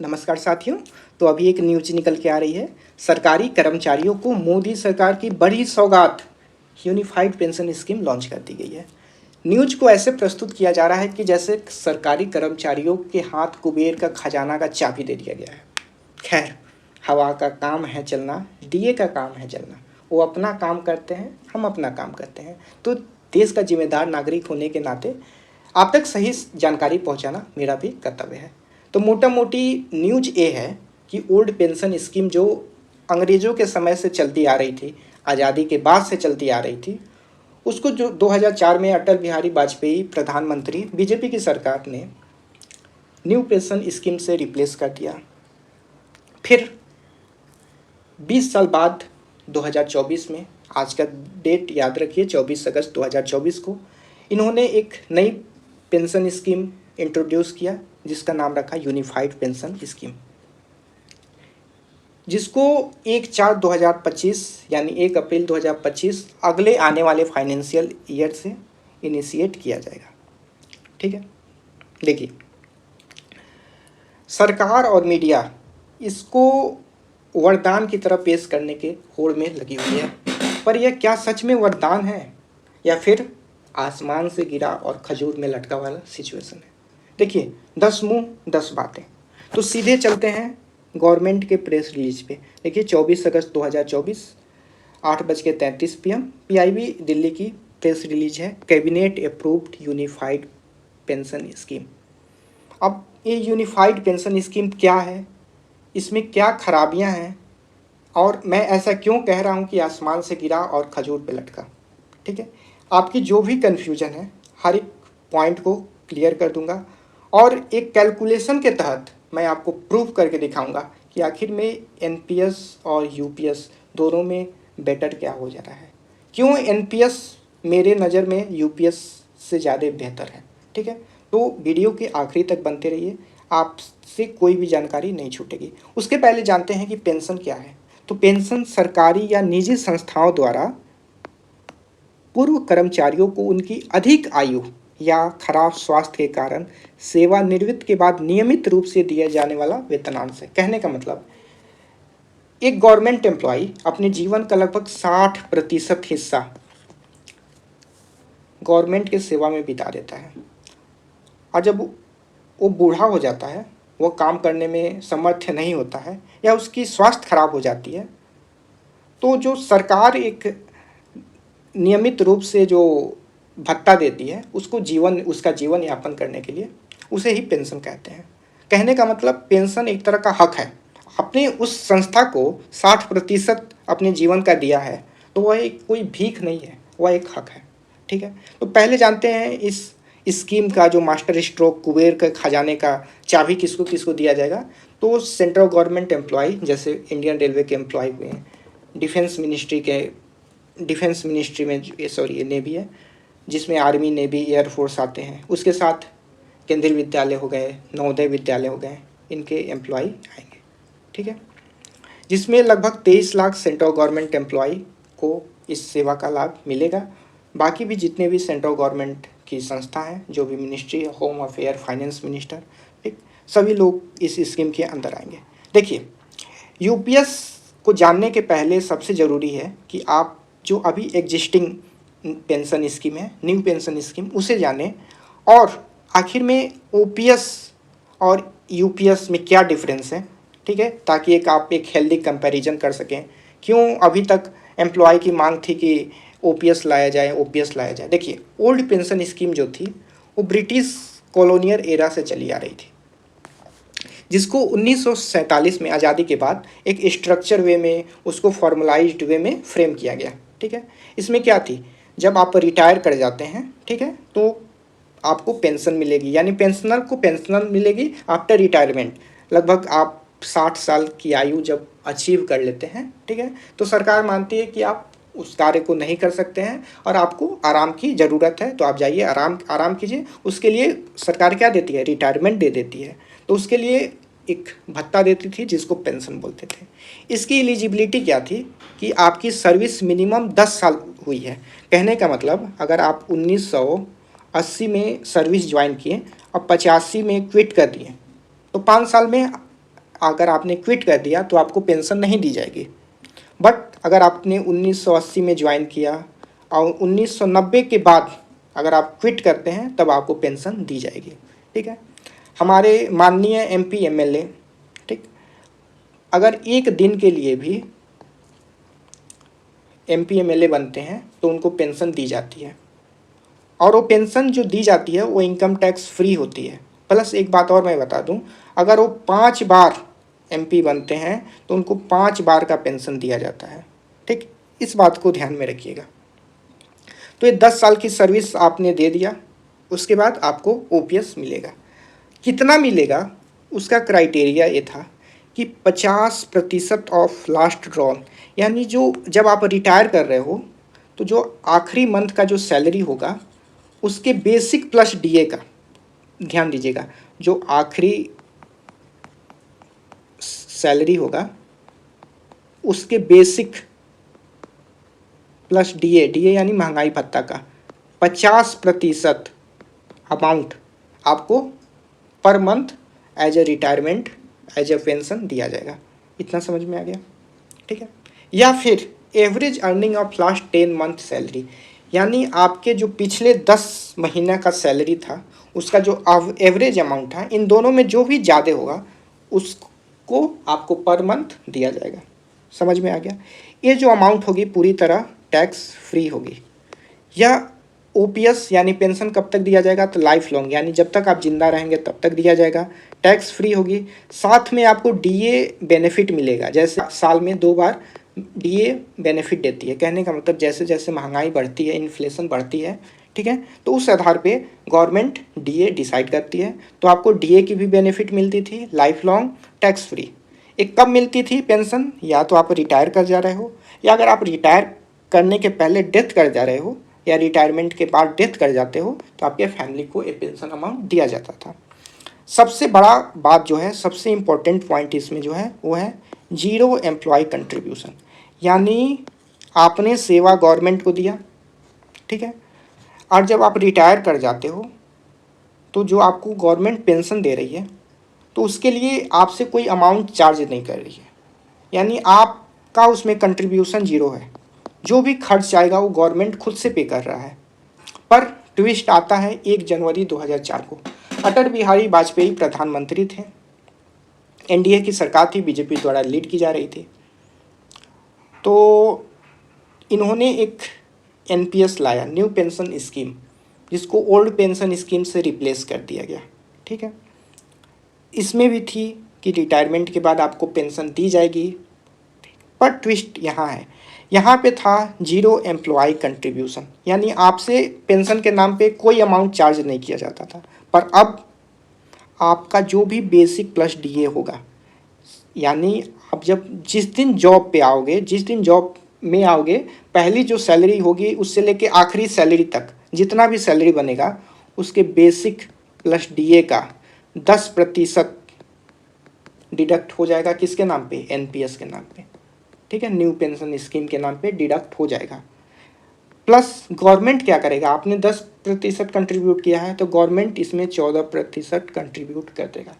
नमस्कार साथियों। तो अभी एक न्यूज निकल के आ रही है। सरकारी कर्मचारियों को मोदी सरकार की बड़ी सौगात यूनिफाइड पेंशन स्कीम लॉन्च कर दी गई है। न्यूज को ऐसे प्रस्तुत किया जा रहा है कि जैसे सरकारी कर्मचारियों के हाथ कुबेर का खजाना का चाबी दे दिया गया है। खैर, हवा का काम है चलना, दिए का काम है जलना। वो अपना काम करते हैं, हम अपना काम करते हैं। तो देश का जिम्मेदार नागरिक होने के नाते आप तक सही जानकारी पहुंचाना मेरा भी कर्तव्य है। तो मोटा मोटी न्यूज ये है कि ओल्ड पेंशन स्कीम जो अंग्रेज़ों के समय से चलती आ रही थी, आज़ादी के बाद से चलती आ रही थी, उसको जो 2004 में अटल बिहारी वाजपेयी प्रधानमंत्री बीजेपी की सरकार ने न्यू पेंशन स्कीम से रिप्लेस कर दिया। फिर 20 साल बाद 2024 में, आज का डेट याद रखिए 24 अगस्त 2024 को, इन्होंने एक नई पेंशन स्कीम इंट्रोड्यूस किया जिसका नाम रखा यूनिफाइड पेंशन स्कीम, जिसको 1/4/2025 यानी 1 अप्रैल 2025 अगले आने वाले फाइनेंशियल ईयर से इनिशिएट किया जाएगा। ठीक है, देखिए, सरकार और मीडिया इसको वरदान की तरह पेश करने के होड़ में लगी हुई है, पर यह क्या सच में वरदान है या फिर आसमान से गिरा और खजूर में लटका वाला सिचुएशन है। देखिए, 10 मुंह 10 बातें। तो सीधे चलते हैं गवर्नमेंट के प्रेस रिलीज पे। देखिए, 24 अगस्त 2024 8:33 PM PIB दिल्ली की प्रेस रिलीज है, cabinet approved unified pension scheme. अब ये यूनिफाइड पेंशन स्कीम क्या है, इसमें क्या खराबियां हैं, और मैं ऐसा क्यों कह रहा हूं कि आसमान से गिरा और खजूर पे लटका। ठीक है, आपकी जो भी कन्फ्यूजन है हर एक पॉइंट को क्लियर कर दूंगा, और एक कैलकुलेशन के तहत मैं आपको प्रूव करके दिखाऊंगा कि आखिर में NPS और UPS दोनों में बेटर क्या हो जा रहा है, क्यों NPS मेरे नज़र में UPS से ज़्यादा बेहतर है। ठीक है, तो वीडियो के आखिरी तक बनते रहिए, आपसे कोई भी जानकारी नहीं छूटेगी। उसके पहले जानते हैं कि पेंशन क्या है। तो पेंशन सरकारी या निजी संस्थाओं द्वारा पूर्व कर्मचारियों को उनकी अधिक आयु या खराब स्वास्थ्य के कारण सेवानिवृत्ति के बाद नियमित रूप से दिया जाने वाला वेतनांश है। कहने का मतलब, एक गवर्नमेंट एम्प्लॉय अपने जीवन का लगभग 60% हिस्सा गवर्नमेंट के सेवा में बिता देता है, और जब वो बूढ़ा हो जाता है, वो काम करने में समर्थ नहीं होता है या उसकी स्वास्थ्य खराब हो जाती है, तो जो सरकार एक नियमित रूप से जो भत्ता देती है उसको उसका जीवन यापन करने के लिए, उसे ही पेंशन कहते हैं। कहने का मतलब, पेंशन एक तरह का हक है। अपने उस संस्था को 60% अपने जीवन का दिया है, तो वह एक कोई भीख नहीं है, वह एक हक है। ठीक है, तो पहले जानते हैं इस स्कीम का जो मास्टर स्ट्रोक कुबेर के खजाने का चाबी किसको किसको दिया जाएगा। तो सेंट्रल गवर्नमेंट एम्प्लॉय, जैसे इंडियन रेलवे के एम्प्लॉय हुए हैं, डिफेंस मिनिस्ट्री में ये नेवी है जिसमें आर्मी, नेवी, एयरफोर्स आते हैं। उसके साथ केंद्रीय विद्यालय हो गए, नवोदय विद्यालय हो गए, इनके एम्प्लॉय आएंगे। ठीक है, जिसमें लगभग 23 लाख सेंट्रल गवर्नमेंट एम्प्लॉय को इस सेवा का लाभ मिलेगा। बाकी भी जितने भी सेंट्रल गवर्नमेंट की संस्था हैं, जो भी ministry, home affair, finance minister, ठीक, सभी लोग इस स्कीम के अंदर आएंगे। देखिए, UPS को जानने के पहले सबसे ज़रूरी है कि आप जो अभी एग्जिस्टिंग पेंशन स्कीम है, न्यू पेंशन स्कीम, उसे जानें, और आखिर में OPS और UPS में क्या डिफरेंस है। ठीक है, ताकि आप एक हेल्दी कंपैरिजन कर सकें। क्यों अभी तक एम्प्लॉय की मांग थी कि OPS लाया जाए। देखिए, ओल्ड पेंशन स्कीम जो थी वो ब्रिटिश कॉलोनियल एरा से चली आ रही थी, जिसको 1947 में आज़ादी के बाद एक स्ट्रक्चर वे में, उसको फॉर्मलाइज्ड वे में फ्रेम किया गया। ठीक है, इसमें क्या थी, जब आप रिटायर कर जाते हैं, ठीक है, तो आपको पेंशन मिलेगी, यानी पेंशनर को पेंशन मिलेगी आफ्टर रिटायरमेंट। लगभग आप 60 साल की आयु जब अचीव कर लेते हैं, ठीक है, तो सरकार मानती है कि आप उस कार्य को नहीं कर सकते हैं और आपको आराम की ज़रूरत है, तो आप जाइए आराम कीजिए। उसके लिए सरकार क्या देती है, रिटायरमेंट दे देती है। तो उसके लिए एक भत्ता देती थी जिसको पेंशन बोलते थे। इसकी एलिजिबिलिटी क्या थी कि आपकी सर्विस मिनिमम 10 साल हुई है। कहने का मतलब, अगर आप 1980 में सर्विस ज्वाइन किए और 85 में क्विट कर दिए, तो 5 साल में अगर आपने क्विट कर दिया तो आपको पेंशन नहीं दी जाएगी। बट अगर आपने 1980 में ज्वाइन किया और 1990 के बाद अगर आप क्विट करते हैं तब आपको पेंशन दी जाएगी। ठीक है। हमारे माननीय एमपी एमएलए, ठीक, अगर एक दिन के लिए भी एमपी एमएलए बनते हैं तो उनको पेंशन दी जाती है, और वो पेंशन जो दी जाती है वो इनकम टैक्स फ्री होती है। प्लस एक बात और मैं बता दूं, अगर वो 5 बार एमपी बनते हैं तो उनको 5 बार का पेंशन दिया जाता है। ठीक, इस बात को ध्यान में रखिएगा। तो ये 10 साल की सर्विस आपने दे दिया, उसके बाद आपको ओपीएस मिलेगा। कितना मिलेगा उसका क्राइटेरिया ये था कि 50% ऑफ लास्ट ड्रॉन, यानी जो जब आप रिटायर कर रहे हो तो जो आखिरी मंथ का जो सैलरी होगा उसके बेसिक प्लस डीए का, ध्यान दीजिएगा, जो आखिरी सैलरी होगा उसके बेसिक प्लस डीए, डीए यानी महंगाई भत्ता का 50% अमाउंट आपको पर month as a retirement, as a pension दिया जाएगा। इतना समझ में आ गया? ठीक है। या फिर average earning of last 10 month salary, यानी आपके जो पिछले 10 महीना का सैलरी था उसका जो एवरेज अमाउंट था, इन दोनों में जो भी ज़्यादा होगा उसको आपको पर मंथ दिया जाएगा। समझ में आ गया? ये जो अमाउंट होगी पूरी तरह टैक्स फ्री होगी। या ओपीएस यानी पेंशन कब तक दिया जाएगा? तो लाइफ लॉन्ग, यानी जब तक आप जिंदा रहेंगे तब तक दिया जाएगा, टैक्स फ्री होगी। साथ में आपको डीए बेनिफिट मिलेगा, जैसे साल में 2 बार डीए बेनिफिट देती है। कहने का मतलब जैसे जैसे महंगाई बढ़ती है, इन्फ्लेशन बढ़ती है, ठीक है, तो उस आधार पे गवर्नमेंट डीए डिसाइड करती है। तो आपको डीए की भी बेनिफिट मिलती थी, लाइफ लॉन्ग टैक्स फ्री। एक कब मिलती थी पेंशन? या तो आप रिटायर कर जा रहे हो, या अगर आप रिटायर करने के पहले डेथ कर जा रहे हो, या रिटायरमेंट के बाद डेथ कर जाते हो तो आपके फैमिली को एक पेंशन अमाउंट दिया जाता था। सबसे बड़ा बात जो है, सबसे इम्पोर्टेंट पॉइंट इसमें जो है वो है जीरो एम्प्लॉय कंट्रीब्यूशन, यानी आपने सेवा गवर्नमेंट को दिया, ठीक है, और जब आप रिटायर कर जाते हो तो जो आपको गवर्नमेंट पेंशन दे रही है तो उसके लिए आपसे कोई अमाउंट चार्ज नहीं कर रही है, यानी आपका उसमें कंट्रीब्यूशन जीरो है। जो भी खर्च आएगा वो गवर्नमेंट खुद से पे कर रहा है। पर ट्विस्ट आता है 1 जनवरी 2004 को। अटल बिहारी वाजपेयी प्रधानमंत्री थे, एनडीए की सरकार थी, बीजेपी द्वारा लीड की जा रही थी। तो इन्होंने एक एनपीएस लाया, न्यू पेंशन स्कीम, जिसको ओल्ड पेंशन स्कीम से रिप्लेस कर दिया गया। ठीक है। इसमें भी थी कि रिटायरमेंट के बाद आपको पेंशन दी जाएगी, पर ट्विस्ट यहाँ है, यहाँ पे था जीरो एम्प्लॉय कंट्रीब्यूशन, यानी आपसे पेंशन के नाम पे कोई अमाउंट चार्ज नहीं किया जाता था। पर अब आपका जो भी बेसिक प्लस डीए होगा, यानी आप जब जिस दिन जॉब पे आओगे, जिस दिन जॉब में आओगे, पहली जो सैलरी होगी उससे लेके आखिरी सैलरी तक जितना भी सैलरी बनेगा उसके बेसिक प्लस डीए का 10% डिडक्ट हो जाएगा। किसके नाम पे? एनपीएस के नाम पे। ठीक है, न्यू पेंशन स्कीम के नाम पे डिडक्ट हो जाएगा। प्लस गवर्नमेंट क्या करेगा? आपने 10% कंट्रीब्यूट किया है तो गवर्नमेंट इसमें 14% कंट्रीब्यूट कर देगा,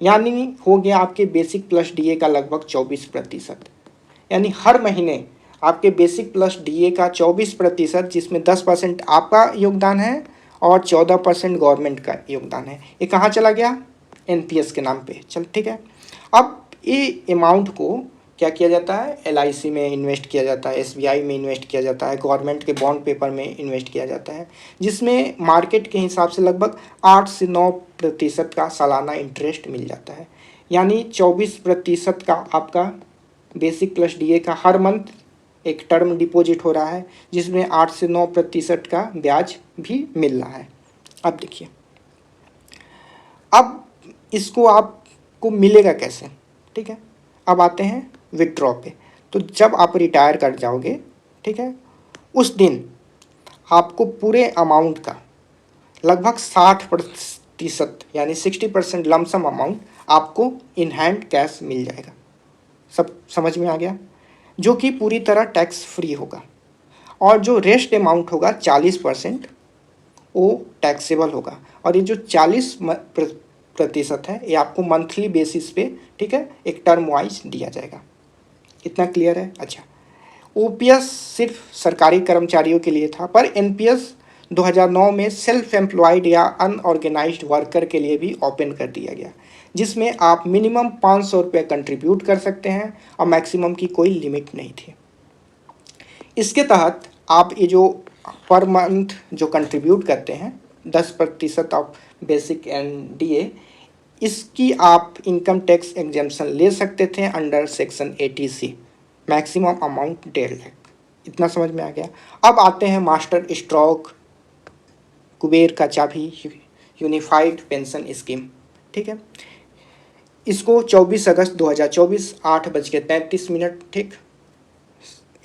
यानी हो गया आपके बेसिक प्लस डीए का लगभग 24%। यानी हर महीने आपके बेसिक प्लस डीए का 24%, जिसमें 10% आपका योगदान है और 14% गवर्नमेंट का योगदान है, ये कहाँ चला गया? एनपीएस के नाम पे। चल ठीक है। अब ये अमाउंट को क्या किया जाता है? एलआईसी में इन्वेस्ट किया जाता है, एसबीआई में इन्वेस्ट किया जाता है, गवर्नमेंट के बॉन्ड पेपर में इन्वेस्ट किया जाता है, जिसमें मार्केट के हिसाब से लगभग 8 से 9% का सालाना इंटरेस्ट मिल जाता है। यानी 24% का आपका बेसिक प्लस डीए का हर मंथ एक टर्म डिपॉजिट हो रहा है, जिसमें 8 से 9% का ब्याज भी मिल रहा है। अब देखिए, अब इसको आपको मिलेगा कैसे? ठीक है, अब आते हैं विथड्रॉ पे। तो जब आप रिटायर कर जाओगे, ठीक है, उस दिन आपको पूरे अमाउंट का लगभग 60% यानी 60% लमसम अमाउंट आपको इन हैंड कैश मिल जाएगा। सब समझ में आ गया? जो कि पूरी तरह टैक्स फ्री होगा, और जो रेस्ट अमाउंट होगा 40% वो टैक्सेबल होगा। और ये जो 40 प्रतिशत है ये आपको मंथली बेसिस पे, ठीक है, एक टर्म वाइज दिया जाएगा। इतना क्लियर है? अच्छा, ओपीएस सिर्फ सरकारी कर्मचारियों के लिए था, पर एनपीएस 2009 में सेल्फ एम्प्लॉयड या अनऑर्गेनाइज्ड वर्कर के लिए भी ओपन कर दिया गया, जिसमें आप मिनिमम 500 रुपये कंट्रीब्यूट कर सकते हैं और मैक्सिमम की कोई लिमिट नहीं थी। इसके तहत आप ये जो पर मंथ जो कंट्रीब्यूट करते हैं 10% ऑफ बेसिक एंड डीए, इसकी आप इनकम टैक्स एग्जेम्पशन ले सकते थे under section 80C, maximum amount 1.5 lakh. इतना समझ में आ गया? अब आते हैं मास्टर स्ट्रोक कुबेर का चाबी यूनिफाइड पेंशन स्कीम, ठीक है। इसको 24 अगस्त 2024 8:33, ठीक,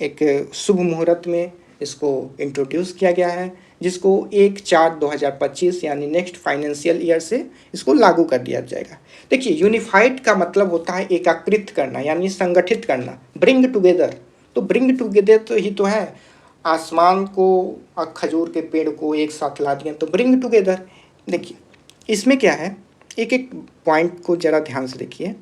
एक शुभ मुहूर्त में इसको इंट्रोड्यूस किया गया है, जिसको 1/4/2025 यानी नेक्स्ट फाइनेंशियल ईयर से इसको लागू कर दिया जाएगा। देखिए, यूनिफाइड का मतलब होता है एकीकृत करना, यानी संगठित करना, ब्रिंग टुगेदर। तो ब्रिंग टुगेदर तो ही तो है, आसमान को और खजूर के पेड़ को एक साथ ला दिया, तो ब्रिंग टुगेदर। देखिए इसमें क्या है, एक एक पॉइंट को जरा ध्यान से देखिए।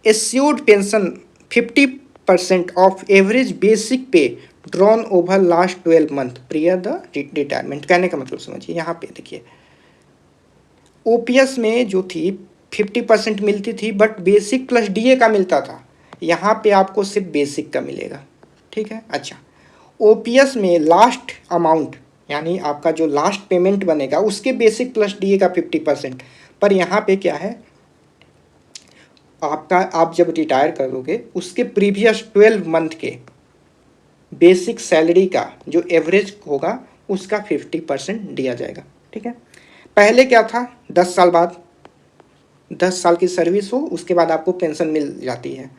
Assured pension 50% of average basic pay drawn over last 12 month prior the retirement. कहने का मतलब समझिए, यहाँ पे देखिए ओपीएस में जो थी 50% मिलती थी, बट बेसिक प्लस डीए का मिलता था। यहाँ पे आपको सिर्फ बेसिक का मिलेगा, ठीक है। अच्छा, ओपीएस में लास्ट अमाउंट यानी आपका जो लास्ट पेमेंट बनेगा उसके बेसिक प्लस डीए का 50%, पर यहाँ पे क्या है, आपका आप जब रिटायर करोगे उसके प्रीवियस 12 मंथ के बेसिक सैलरी का जो एवरेज होगा उसका 50% दिया जाएगा, ठीक है। पहले क्या था, 10 साल बाद, 10 साल की सर्विस हो उसके बाद आपको पेंशन मिल जाती है,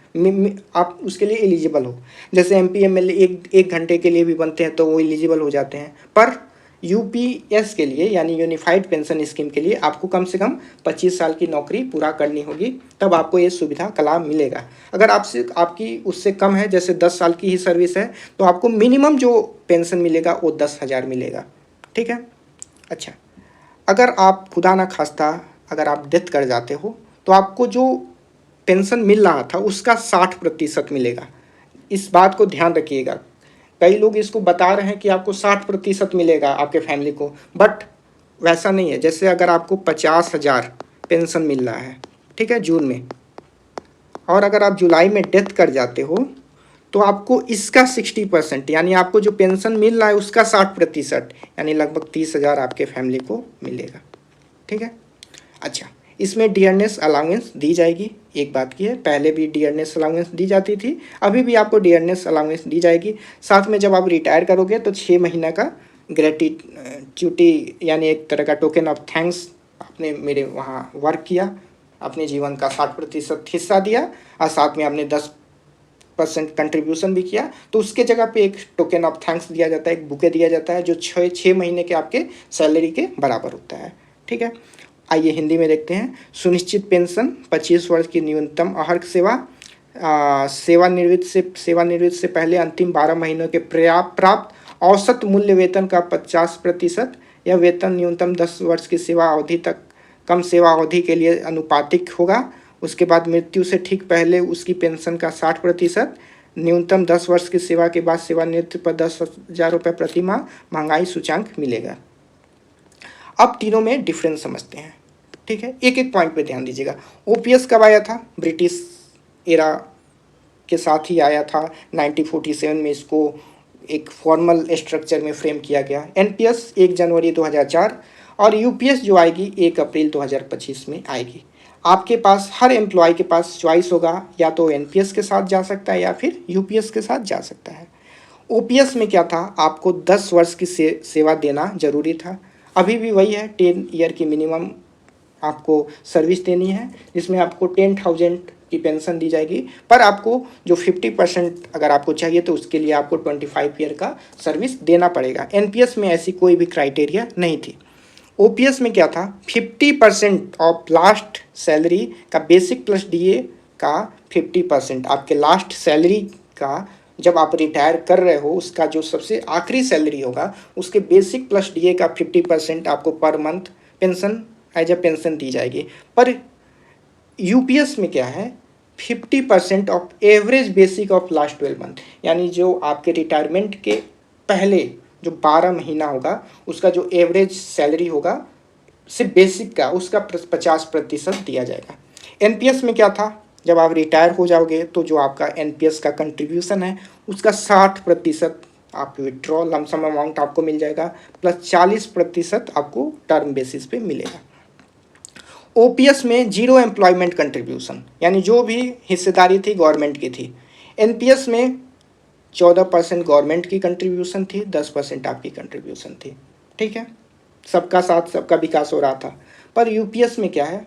आप उसके लिए एलिजिबल हो। जैसे एमपी एमएलए एक घंटे के लिए भी बनते हैं तो वो एलिजिबल हो जाते हैं, पर यूपीएस के लिए यानी यूनिफाइड पेंशन स्कीम के लिए आपको कम से कम 25 साल की नौकरी पूरा करनी होगी, तब आपको ये सुविधा का लाभ मिलेगा। अगर आपकी उससे कम है, जैसे 10 साल की ही सर्विस है, तो आपको मिनिमम जो पेंशन मिलेगा वो 10,000 मिलेगा, ठीक है। अच्छा, अगर आप खुदा ना खास्ता अगर आप डेथ कर जाते हो तो आपको जो पेंशन मिल रहा था उसका 60% मिलेगा। इस बात को ध्यान रखिएगा। कई लोग इसको बता रहे हैं कि आपको 60% मिलेगा आपके फैमिली को, बट वैसा नहीं है। जैसे अगर आपको 50,000 पेंशन मिल रहा है, ठीक है, जून में, और अगर आप जुलाई में डेथ कर जाते हो तो आपको इसका 60% यानी आपको जो पेंशन मिल रहा है उसका 60% यानी लगभग 30,000 आपके फैमिली को मिलेगा, ठीक है। अच्छा, इसमें डियरनेस अलाउंस दी जाएगी। एक बात की है, पहले भी डियरनेस अलाउंस दी जाती थी, अभी भी आपको डियरनेस अलाउंस दी जाएगी। साथ में जब आप रिटायर करोगे तो 6 महीना का ग्रेटिट्यूटी यानी एक तरह का टोकन ऑफ थैंक्स, आपने मेरे वहाँ वर्क किया, अपने जीवन का 60% हिस्सा दिया और साथ में आपने 10% कंट्रीब्यूशन भी किया, तो उसके जगह पे एक टोकन ऑफ थैंक्स दिया जाता है, एक बुके दिया जाता है जो 6 महीने के आपके सैलरी के बराबर होता है, ठीक है। आइए हिंदी में देखते हैं। सुनिश्चित पेंशन 25 वर्ष की न्यूनतम अर्हक सेवानिवृत्त से पहले अंतिम 12 महीनों के प्राप्त औसत मूल्य वेतन का 50% या वेतन न्यूनतम 10 वर्ष की सेवा अवधि तक कम सेवा अवधि के लिए अनुपातिक होगा। उसके बाद मृत्यु से ठीक पहले उसकी पेंशन का 60%, न्यूनतम 10 वर्ष की सेवा के बाद सेवानिवृत्ति पर 10,000 रुपये प्रति माह महंगाई सूचांक मिलेगा। अब तीनों में डिफरेंस समझते हैं, ठीक है। एक एक पॉइंट पे ध्यान दीजिएगा। ओपीएस कब आया था? ब्रिटिश एरा के साथ ही आया था। 1947 में इसको एक फॉर्मल स्ट्रक्चर में फ्रेम किया गया। एनपीएस 1 जनवरी 2004 और यूपीएस जो आएगी 1 अप्रैल 2025 में आएगी। आपके पास, हर एम्प्लॉय के पास चॉइस होगा, या तो एनपीएस के साथ जा सकता है या फिर यूपीएस के साथ जा सकता है। ओपीएस में क्या था, आपको 10 वर्ष की सेवा देना जरूरी था। अभी भी वही है, 10 ईयर की मिनिमम आपको सर्विस देनी है, जिसमें आपको 10,000 की पेंशन दी जाएगी, पर आपको जो 50% अगर आपको चाहिए तो उसके लिए आपको 25 ईयर का सर्विस देना पड़ेगा। एनपीएस में ऐसी कोई भी क्राइटेरिया नहीं थी। ओपीएस में क्या था, 50% ऑफ लास्ट सैलरी का बेसिक प्लस डीए का 50%, आपके लास्ट सैलरी का जब आप रिटायर कर रहे हो उसका जो सबसे आखिरी सैलरी होगा उसके बेसिक प्लस डीए का 50% आपको पर month pension as a pension दी जाएगी। पर यूपीएस में क्या है, 50% of average basic of last 12 month, यानी जो आपके रिटायरमेंट के पहले जो 12 महीना होगा उसका जो एवरेज सैलरी होगा सिर्फ बेसिक का, उसका 50% दिया जाएगा। एनपीएस में क्या था, जब आप रिटायर हो जाओगे तो जो आपका एनपीएस का कंट्रीब्यूशन है उसका 60% आप विड्रॉ लमसम अमाउंट आपको मिल जाएगा, प्लस 40% आपको टर्म बेसिस पे मिलेगा। ओपीएस में जीरो एम्प्लॉयमेंट कंट्रीब्यूशन, यानी जो भी हिस्सेदारी थी गवर्नमेंट की थी। एनपीएस में 14% गवर्नमेंट की कंट्रीब्यूशन थी, 10% आपकी कंट्रीब्यूशन थी। ठीक है, सबका साथ सबका विकास हो रहा था। पर यूपीएस में क्या है,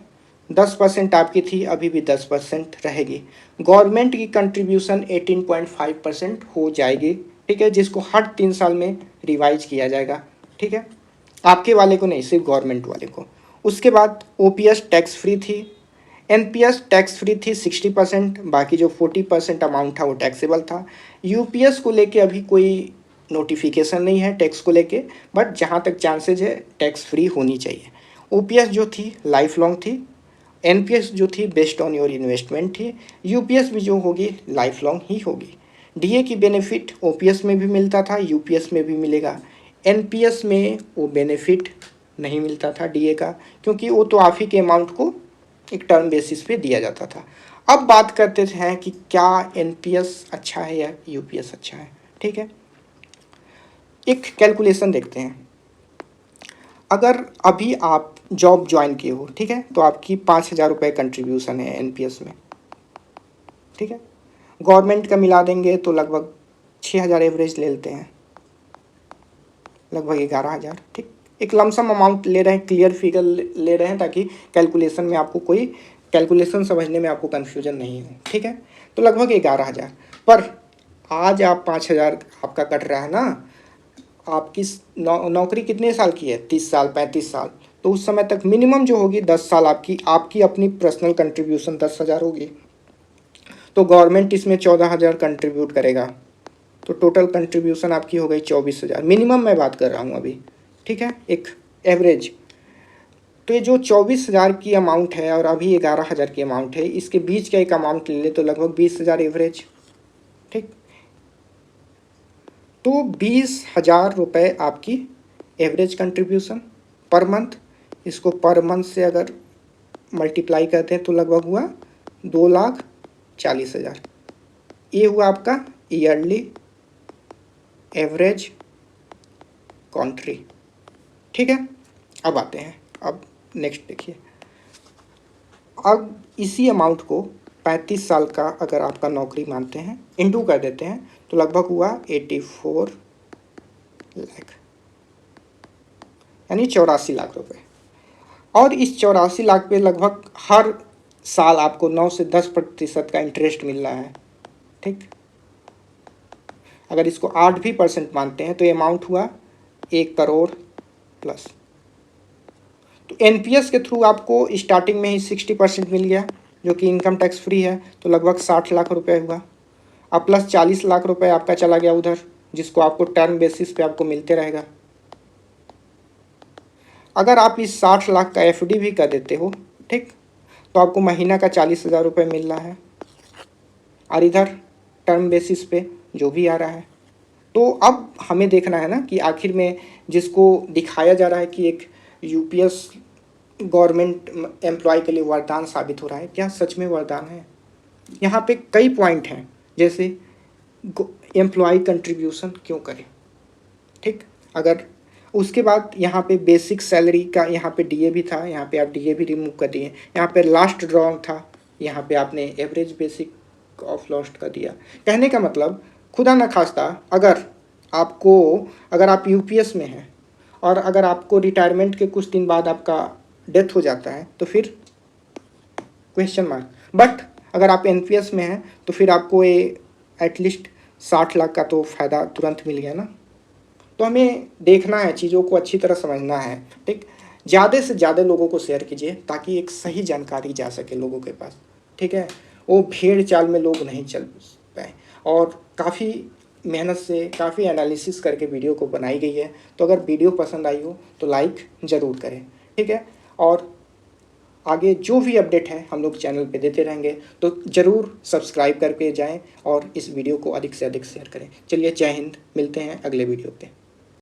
10% आपकी थी, अभी भी 10% रहेगी। गवर्नमेंट की कंट्रीब्यूशन 18.5% हो जाएगी। ठीक है, जिसको हर 3 साल में रिवाइज किया जाएगा। ठीक है, आपके वाले को नहीं, सिर्फ गवर्नमेंट वाले को। उसके बाद ओपीएस टैक्स फ्री थी, एनपीएस टैक्स फ्री थी 60%, बाकी जो 40% अमाउंट था वो टैक्सेबल था। यूपीएस को लेके अभी कोई नोटिफिकेशन नहीं है टैक्स को लेके, बट जहाँ तक चांसेज है टैक्स फ्री होनी चाहिए। ओपीएस जो थी लाइफ लॉन्ग थी, एनपीएस जो थी बेस्ड ऑन योर इन्वेस्टमेंट थी, यूपीएस भी जो होगी लाइफ लॉन्ग ही होगी। डीए की बेनिफिट ओपीएस में भी मिलता था, यूपीएस में भी मिलेगा। एनपीएस में वो बेनिफिट नहीं मिलता था डीए का, क्योंकि वो तो आप ही के अमाउंट को एक टर्म बेसिस पे दिया जाता था। अब बात करते हैं कि क्या एनपीएस अच्छा है या यूपीएस अच्छा है। ठीक है, एक कैलकुलेशन देखते हैं। अगर अभी आप जॉब ज्वाइन किए हो, ठीक है, तो आपकी 5,000 रुपये कंट्रीब्यूशन है एनपीएस में। ठीक है, गवर्नमेंट का मिला देंगे तो लगभग 6,000 एवरेज ले लेते हैं, लगभग 11,000। ठीक, एक लमसम अमाउंट ले रहे हैं, क्लियर फिगर ले रहे हैं ताकि कैलकुलेशन में आपको कोई कैलकुलेशन समझने में आपको कन्फ्यूजन नहीं हो। ठीक है, तो लगभग 11,000। पर आज आप 5,000 आपका कट रहा है ना, आपकी नौकरी कितने साल की है, 30 साल 35 साल, तो उस समय तक मिनिमम जो होगी 10 साल आपकी अपनी पर्सनल कंट्रीब्यूशन 10,000 होगी। तो गवर्नमेंट इसमें 14,000 कंट्रीब्यूट करेगा, तो टोटल कंट्रीब्यूशन आपकी हो गई 24,000। मिनिमम मैं बात कर रहा हूँ अभी। ठीक है, एक एवरेज। तो ये जो 24,000 की अमाउंट है और अभी 11,000 की अमाउंट है, इसके बीच का एक अमाउंट ले ले तो लगभग 20,000 एवरेज। ठीक, तो 20,000 रुपये आपकी एवरेज कंट्रीब्यूशन पर मंथ। इसको पर मंथ से अगर मल्टीप्लाई करते हैं तो लगभग हुआ 2,40,000। ये हुआ आपका ईयरली एवरेज कंट्री। ठीक है, अब आते हैं, अब नेक्स्ट देखिए। अब इसी अमाउंट को 35 साल का अगर आपका नौकरी मानते हैं, इंटू कर देते हैं तो लगभग हुआ 84 लाख, यानी 84 लाख रुपए। और इस 84 लाख पे लगभग हर साल आपको 9 से 10% का इंटरेस्ट मिल रहा है। ठीक, अगर इसको 8 भी % मानते हैं तो ये अमाउंट हुआ 1 करोड़ प्लस। तो एनपीएस के थ्रू आपको स्टार्टिंग में ही 60% मिल गया, जो कि इनकम टैक्स फ्री है, तो लगभग 60 लाख रुपए हुआ। अब प्लस 40 लाख रुपए आपका चला गया उधर, जिसको आपको टर्म बेसिस पे आपको मिलते रहेगा। अगर आप इस 60 लाख का एफडी भी कर देते हो, ठीक, तो आपको महीना का 40,000 रुपये मिल रहा है, और इधर टर्म बेसिस पे जो भी आ रहा है। तो अब हमें देखना है ना कि आखिर में जिसको दिखाया जा रहा है कि एक यूपीएस गवर्नमेंट एम्प्लॉय के लिए वरदान साबित हो रहा है, क्या सच में वरदान है? यहाँ पे कई पॉइंट हैं, जैसे एम्प्लॉय कंट्रीब्यूशन क्यों करें। ठीक, अगर उसके बाद यहाँ पे बेसिक सैलरी का यहाँ पे डीए भी था, यहाँ पे आप डीए भी रिमूव कर दिए। यहाँ पे लास्ट ड्रॉ था, यहाँ पे आपने एवरेज बेसिक ऑफ लॉस्ट का दिया। कहने का मतलब खुदा न खास्ता अगर आप यूपीएस में हैं और अगर आपको रिटायरमेंट के कुछ दिन बाद आपका डेथ हो जाता है तो फिर क्वेश्चन मार्क। बट अगर आप एनपीएस में हैं तो फिर आपको ये एटलीस्ट 60 लाख का तो फ़ायदा तुरंत मिल गया ना। तो हमें देखना है, चीज़ों को अच्छी तरह समझना है। ठीक, ज़्यादा से ज़्यादा लोगों को शेयर कीजिए ताकि एक सही जानकारी जा सके लोगों के पास। ठीक है, वो भेड़ चाल में लोग नहीं चल पाए, और काफ़ी मेहनत से काफ़ी एनालिसिस करके वीडियो को बनाई गई है। तो अगर वीडियो पसंद आई हो तो लाइक ज़रूर करें। ठीक है, और आगे जो भी अपडेट है हम लोग चैनल पे देते रहेंगे, तो ज़रूर सब्सक्राइब करके जाएं और इस वीडियो को अधिक से अधिक शेयर करें। चलिए, जय हिंद, मिलते हैं अगले वीडियो पे।